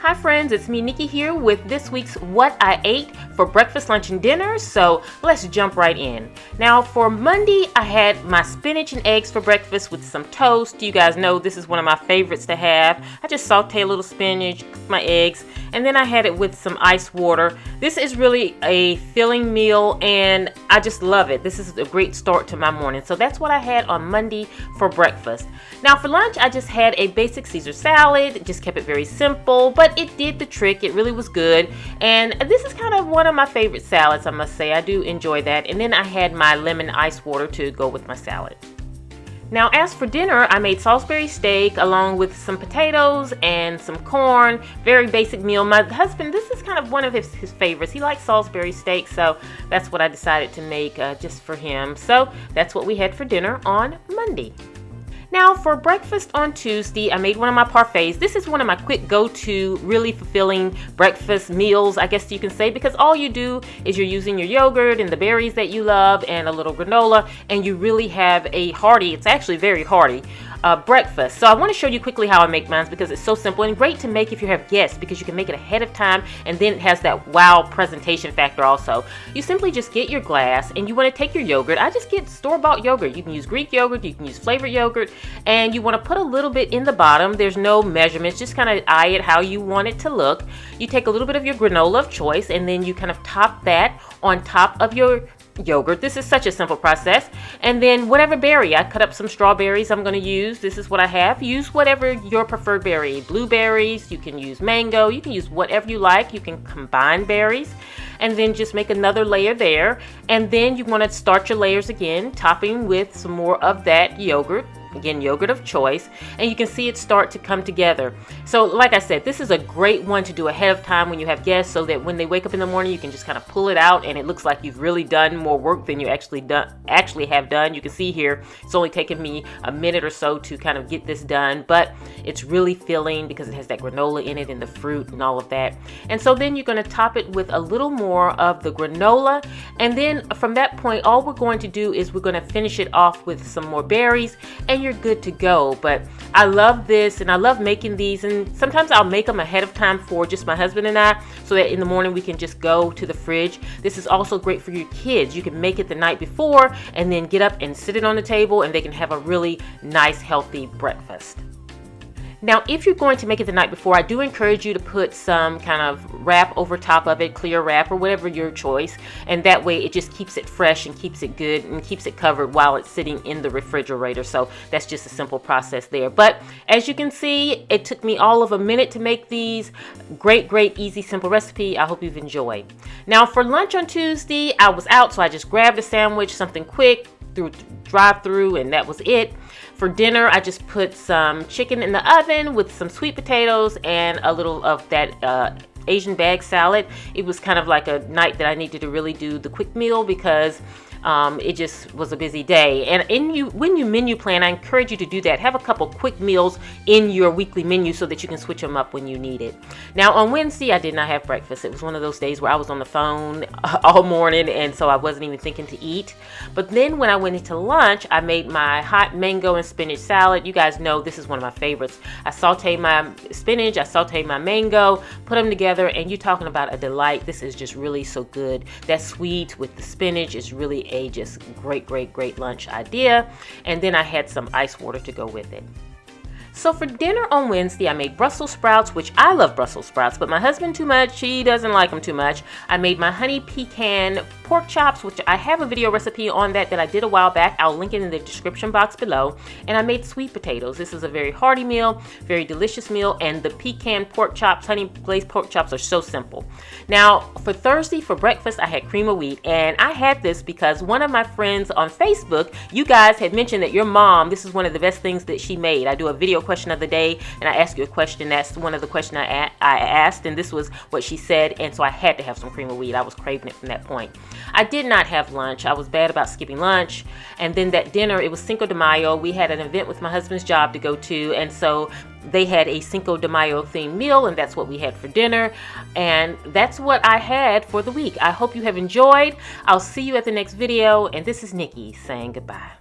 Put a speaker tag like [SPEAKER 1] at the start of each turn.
[SPEAKER 1] Hi friends, it's me Nikki here with this week's What I Ate for Breakfast, Lunch, and Dinner, so let's jump right in. Now for Monday, I had my spinach and eggs for breakfast with some toast. You guys know this is one of my favorites to have. I just saute a little spinach, cook my eggs, and then I had it with some ice water. This is really a filling meal and I just love it. This is a great start to my morning. So that's what I had on Monday for breakfast. Now for lunch, I just had a basic Caesar salad, just kept it very simple, but it did the trick. It really was good. And this is kind of one of my favorite salads, I must say. I do enjoy that. And then I had my lemon ice water to go with my salad. Now as for dinner, I made Salisbury steak along with some potatoes and some corn. Very basic meal. My husband, this is kind of one of his favorites. He likes Salisbury steak, so that's what I decided to make just for him. So that's what we had for dinner on Monday. Now for breakfast on Tuesday, I made one of my parfaits. This is one of my quick go-to, really fulfilling breakfast meals, I guess you can say, because all you do is you're using your yogurt and the berries that you love and a little granola, and you really have a hearty, it's actually very hearty, breakfast. So I want to show you quickly how I make mine because it's so simple and great to make if you have guests because you can make it ahead of time and then it has that wow presentation factor also. You simply just get your glass and you want to take your yogurt. I just get store-bought yogurt. You can use Greek yogurt, you can use flavored yogurt, and you want to put a little bit in the bottom. There's no measurements, just kind of eye it how you want it to look. You take a little bit of your granola of choice and then you kind of top that on top of your yogurt. This is such a simple process. And then whatever berry, I cut up some strawberries I'm going to use. This is what I have. Use whatever your preferred berry. Blueberries, you can use mango, you can use whatever you like. You can combine berries and then just make another layer there. And then you want to start your layers again, topping with some more of that yogurt. Again, yogurt of choice, and you can see it start to come together. So like I said, this is a great one to do ahead of time when you have guests so that when they wake up in the morning, you can just kind of pull it out and it looks like you've really done more work than you actually have done. You can see here, it's only taken me a minute or so to kind of get this done, but it's really filling because it has that granola in it and the fruit and all of that. And so then you're going to top it with a little more of the granola, and then from that point, all we're going to do is we're going to finish it off with some more berries, and you're good to go. But I love this and I love making these, and sometimes I'll make them ahead of time for just my husband and I so that in the morning we can just go to the fridge. This is also great for your kids. You can make it the night before and then get up and sit it on the table and they can have a really nice healthy breakfast. Now, if you're going to make it the night before, I do encourage you to put some kind of wrap over top of it, clear wrap or whatever your choice. And that way it just keeps it fresh and keeps it good and keeps it covered while it's sitting in the refrigerator. So that's just a simple process there. But as you can see, it took me all of a minute to make these. Great, easy, simple recipe. I hope you've enjoyed. Now for lunch on Tuesday, I was out, so I just grabbed a sandwich, something quick, through drive-through, and that was it. For dinner, I just put some chicken in the oven with some sweet potatoes and a little of that Asian bag salad. It was kind of like a night that I needed to really do the quick meal because it just was a busy day. And when you menu plan, I encourage you to do that. Have a couple quick meals in your weekly menu so that you can switch them up when you need it. Now on Wednesday, I did not have breakfast. It was one of those days where I was on the phone all morning, and so I wasn't even thinking to eat. But then when I went into lunch, I made my hot mango and spinach salad. You guys know this is one of my favorites. I sauteed my spinach, I sauteed my mango, put them together, and you're talking about a delight. This is just really so good. That sweet with the spinach is really a just great lunch idea. And then I had some ice water to go with it. So for dinner on Wednesday, I made Brussels sprouts, which I love Brussels sprouts, but my husband too much. He doesn't like them too much. I made my honey pecan pork chops, which I have a video recipe on that I did a while back. I'll link it in the description box below. And I made sweet potatoes. This is a very hearty meal, very delicious meal, and the pecan pork chops, honey glazed pork chops are so simple. Now for Thursday for breakfast, I had cream of wheat, and I had this because one of my friends on Facebook, you guys had mentioned that your mom, this is one of the best things that she made. I do a video question of the day and I ask you a question. That's one of the questions I asked, and this was what she said, and so I had to have some cream of wheat. I was craving it from that point. I did not have lunch. I was bad about skipping lunch. And then that dinner, it was Cinco de Mayo. We had an event with my husband's job to go to, and so they had a Cinco de Mayo themed meal, and that's what we had for dinner. And that's what I had for the week. I hope you have enjoyed. I'll see you at the next video, and this is Nikki saying goodbye.